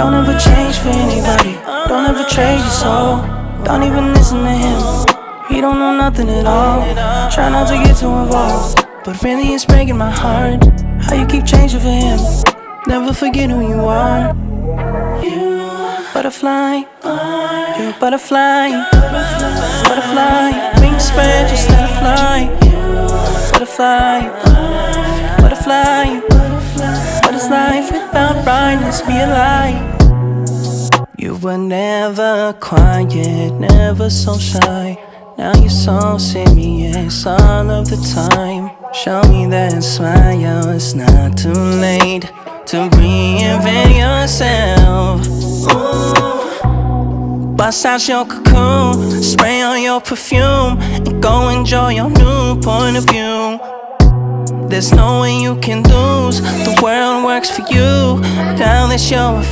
Don't ever change for anybody. Don't ever trade your soul. Don't even listen to him. He don't know nothing at all. Try not to get too involved, but really it's breaking my heart how you keep changing for him. Never forget who you are. You butterfly, you're a butterfly. Butterfly, wings spread, just let it fly. Butterfly, butterfly. What is life without brightness? Be a light. You were never quiet, never so shy. Now you're so serious all of the time. Show me that smile, it's not too late to reinvent yourself. Ooh. Bust out your cocoon, spray on your perfume, and go enjoy your new point of view. There's no way you can lose, the world works for you. Now that you're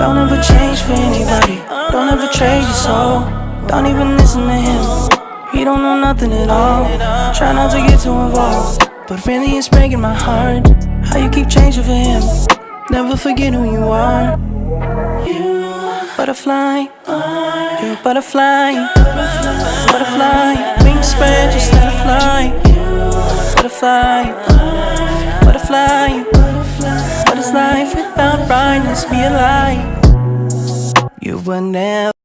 don't ever change for anybody. Don't ever trade your soul. Don't even listen to him. He don't know nothing at all. Try not to get too involved, but really it's breaking my heart how you keep changing for him. Never forget who you are. You butterfly, you're a butterfly. Butterfly, wings spread, just let it fly. Butterfly, butterfly. What is life without brightness? Be a light. You were never